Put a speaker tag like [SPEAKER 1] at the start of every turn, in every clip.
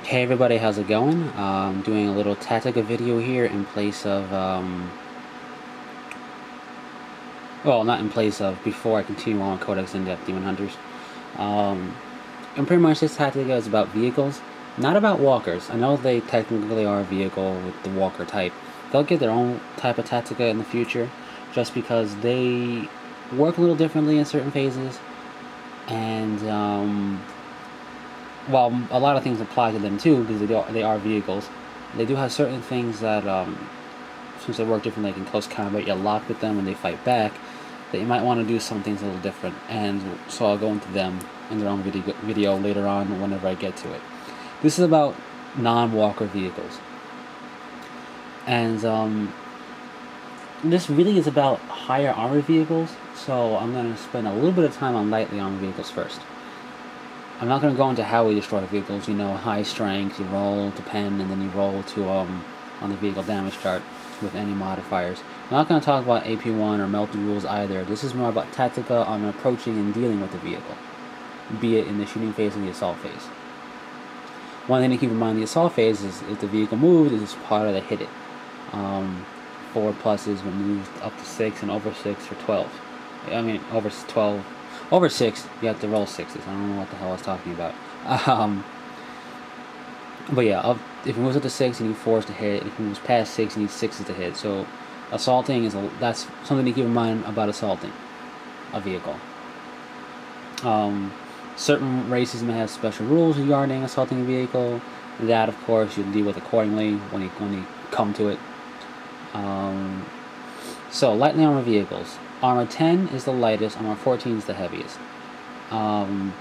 [SPEAKER 1] Hey everybody, how's it going? Doing a little Tactica video here in place of, well, not in place of, before I continue on Codex In-Depth Demon Hunters. Um, and pretty much this Tactica is about vehicles, not about walkers. I know they technically are a vehicle with the walker type. They'll get their own type of Tactica in the future, just because they work a little differently in certain phases, and, well, a lot of things apply to them too, because they are vehicles. They do have certain things that, since they work differently, like in close combat, you're locked with them when they fight back, that you might want to do some things a little different. And so I'll go into them in their own video later on whenever I get to it. This is about non-walker vehicles. And this really is about higher armor vehicles, so I'm going to spend a little bit of time on lightly armored vehicles first. I'm not going to go into how we destroy vehicles, high strength, you roll to pen, and then you roll to, on the vehicle damage chart with any modifiers. I'm not going to talk about AP1 or melted rules either. This is more about Tactica on approaching and dealing with the vehicle, be it in the shooting phase or the assault phase. One thing to keep in mind in the assault phase is if the vehicle moves, it's part of the hit it. 4 pluses when moved up to 6 and over 6 for 12. I mean, over 12. Over 6, you have to roll 6s. I don't know what the hell I was talking about. But yeah, if it moves up to 6, you need 4s to hit. If it moves past 6, you need 6s to hit. So, assaulting that's something to keep in mind about assaulting a vehicle. Certain races may have special rules regarding assaulting a vehicle. That, of course, you'll deal with accordingly when you come to it. So, lightly armored vehicles. Armor 10 is the lightest, armor 14 is the heaviest. Armor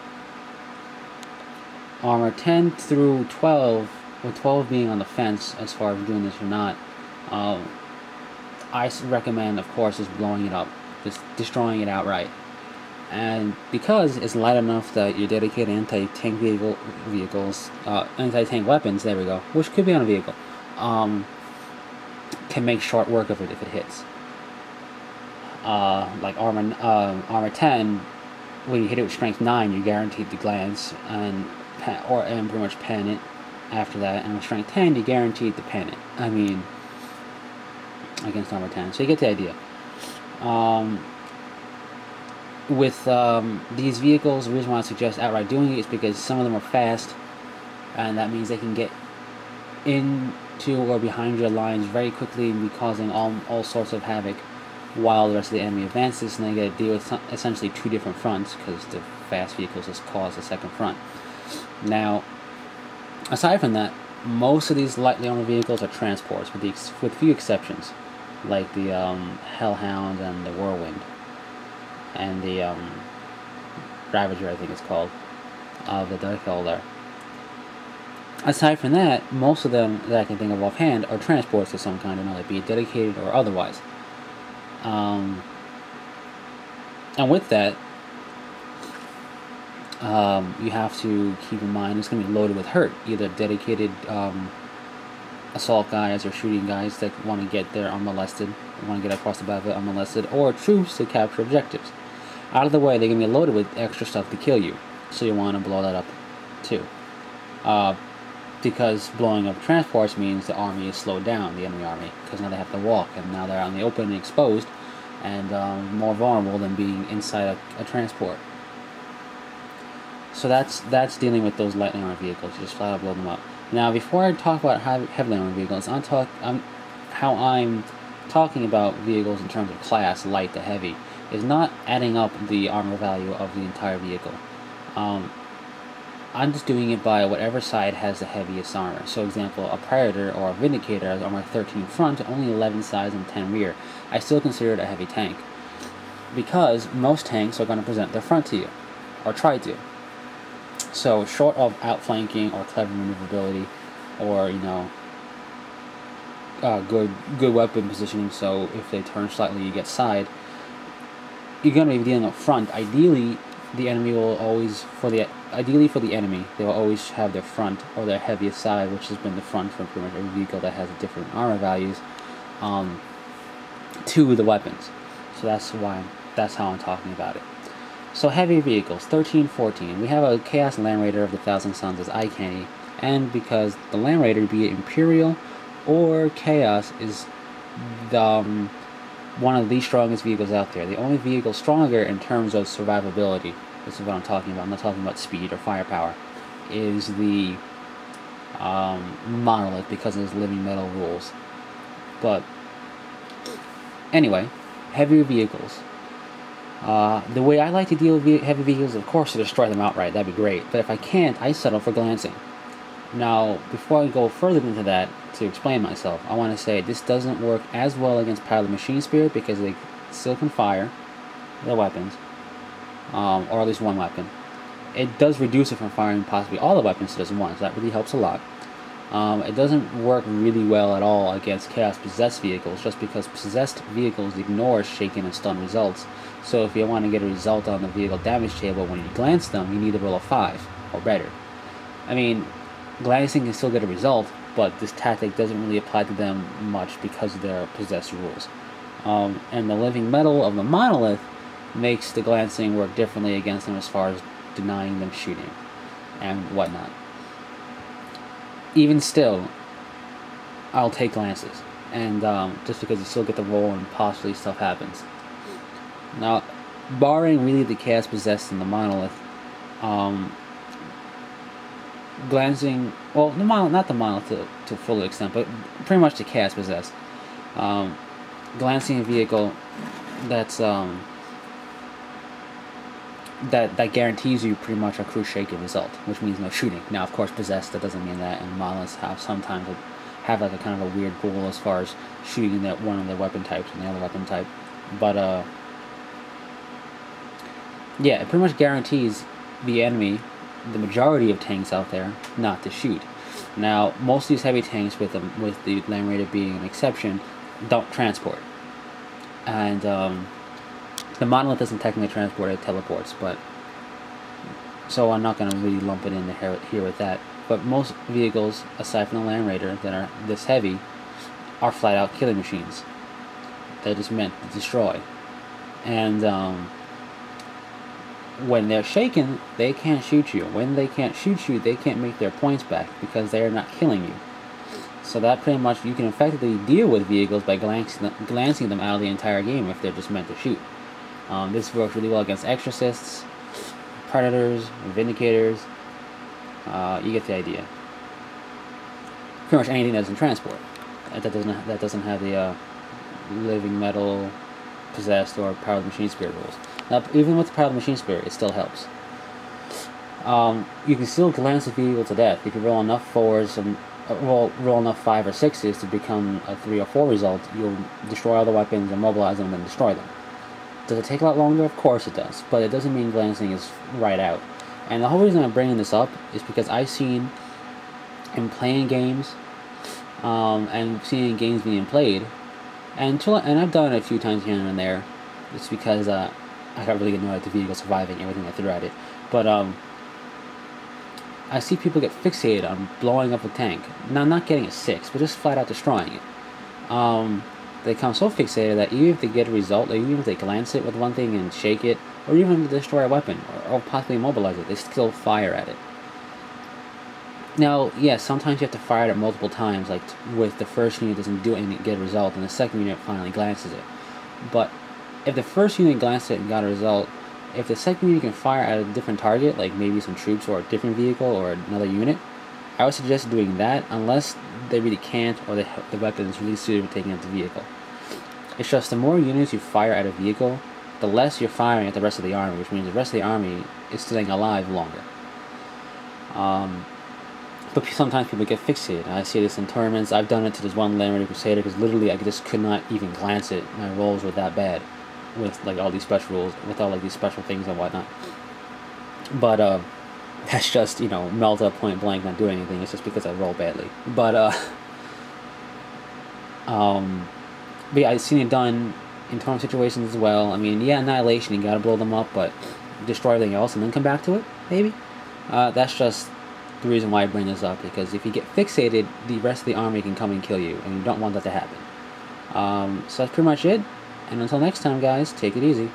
[SPEAKER 1] 10 through 12, with 12 being on the fence as far as doing this or not, I recommend, of course, just blowing it up, just destroying it outright. And because it's light enough that your dedicated anti-tank vehicles, anti-tank weapons, there we go, which could be on a vehicle, can make short work of it if it hits. Like armor 10, when you hit it with strength 9, you're guaranteed to glance and pretty much pen it after that. And with strength 10, you're guaranteed to pen it. I mean, against armor 10. So you get the idea. With these vehicles, the reason why I suggest outright doing it is because some of them are fast, and that means they can get into or behind your lines very quickly and be causing all sorts of havoc, while the rest of the enemy advances, and they get to deal with essentially 2 different fronts, because the fast vehicles just cause a second front. Now, aside from that, most of these lightly armored vehicles are transports, with few exceptions, like the Hellhound and the Whirlwind, and the Ravager, I think it's called, the Dark Elder. Aside from that, most of them that I can think of offhand are transports of some kind or another, be it dedicated or otherwise. And with that, you have to keep in mind it's going to be loaded with hurt, either dedicated assault guys or shooting guys that want to get there unmolested, want to get across the battlefield unmolested, or troops to capture objectives. Out of the way, they're going to be loaded with extra stuff to kill you, so you want to blow that up too. Because blowing up transports means the army is slowed down, the enemy army, because now they have to walk, and now they're out in the open and exposed, and more vulnerable than being inside a transport. So that's dealing with those lightly armored vehicles. You just flat out blow them up. Now, before I talk about heavily armored vehicles, how I'm talking about vehicles in terms of class, light to heavy, is not adding up the armor value of the entire vehicle. I'm just doing it by whatever side has the heaviest armor. So, example, a Predator or a Vindicator has armor 13 front, only 11 sides, and 10 rear. I still consider it a heavy tank, because most tanks are going to present their front to you, or try to. So, short of outflanking or clever maneuverability, or good weapon positioning, so if they turn slightly, you get side. You're going to be dealing up front. Ideally, the enemy will always, ideally for the enemy, they will always have their front or their heaviest side, which has been the front for pretty much every vehicle that has different armor values, to the weapons. So that's how I'm talking about it. So heavy vehicles, 13, 14. We have a Chaos Land Raider of the Thousand Suns as eye candy, and because the Land Raider, be it Imperial or Chaos, is the one of the strongest vehicles out there. The only vehicle stronger in terms of survivability, this is what I'm talking about, I'm not talking about speed or firepower, is the Monolith, because of its living metal rules. But anyway, heavier vehicles. The way I like to deal with heavy vehicles, of course, to destroy them outright. That'd be great. But if I can't, I settle for glancing. Now, before I go further into that, to explain myself, I want to say this doesn't work as well against Pilot Machine Spirit, because they still can fire their weapons, or at least one weapon. It does reduce it from firing possibly all the weapons to just one, so that really helps a lot. It doesn't work really well at all against Chaos Possessed vehicles, just because Possessed vehicles ignore shaken and stun results. So if you want to get a result on the vehicle damage table when you glance them, you need to roll a 5 or better. I mean, glancing can still get a result, but this tactic doesn't really apply to them much because of their Possessed rules. And the living metal of the Monolith makes the glancing work differently against them as far as denying them shooting and whatnot. Even still, I'll take glances, and just because you still get the roll and possibly stuff happens. Now, barring really the Chaos Possessed and the Monolith, glancing, well, the Monolith, not the Monolith to a full extent, but pretty much the Chaos Possessed. Glancing a vehicle that's that guarantees you pretty much a crew shaken result, which means no shooting. Now, of course, Possessed, that doesn't mean that, and Monoliths have sometimes have like a kind of a weird rule as far as shooting that one of the weapon types and the other weapon type. But yeah, it pretty much guarantees the enemy, the majority of tanks out there, not to shoot. Now, most of these heavy tanks, with the Land Raider being an exception, don't transport, and the Monolith doesn't technically transport, it teleports, but so I'm not going to really lump it in here with that. But most vehicles, aside from the Land Raider, that are this heavy, are flat out killing machines. They're just meant to destroy. And when they're shaken, they can't shoot you. When they can't shoot you, they can't make their points back because they are not killing you. So that pretty much, you can effectively deal with vehicles by glancing them out of the entire game if they're just meant to shoot. This works really well against Exorcists, Predators, Vindicators. You get the idea. Pretty much anything that doesn't transport, that doesn't have the living metal, Possessed, or Power of the Machine Spirit rules. Now, even with the Power of the Machine Spirit, it still helps. You can still glance a vehicle to death if you roll enough 4s and roll enough 5 or 6s to become a 3 or 4 result. You'll destroy all the weapons, immobilize them, and then destroy them. Does it take a lot longer? Of course it does, but it doesn't mean glancing is right out. And the whole reason I'm bringing this up is because I've seen in playing games, and seeing games being played, and I've done it a few times here and there. It's because I got really annoyed at the vehicle surviving everything I threw at it. But I see people get fixated on blowing up a tank. Now, not getting a 6, but just flat out destroying it. They become so fixated that even if they get a result, or even if they glance it with one thing and shake it, or even if they destroy a weapon, or possibly immobilize it, they still fire at it. Now, yes, sometimes you have to fire at it multiple times, like with the first unit doesn't do anything to get a result, and the second unit finally glances it. But if the first unit glanced it and got a result, if the second unit can fire at a different target, like maybe some troops or a different vehicle or another unit, I would suggest doing that unless they really can't, or the weapon is really suited for taking out the vehicle. It's just the more units you fire at a vehicle, the less you're firing at the rest of the army, which means the rest of the army is staying alive longer. But sometimes people get fixated. I see this in tournaments. I've done it to this one Land Raider Crusader because literally I just could not even glance it. My rolls were that bad with like all these special rules, with all like these special things and whatnot. But that's just, you know, melt up point blank, not doing anything. It's just because I roll badly. But yeah, I've seen it done in tournament situations as well. I mean, yeah, Annihilation, you gotta blow them up, but destroy everything else and then come back to it, maybe? That's just the reason why I bring this up, because if you get fixated, the rest of the army can come and kill you, and you don't want that to happen. So that's pretty much it, and until next time, guys, take it easy.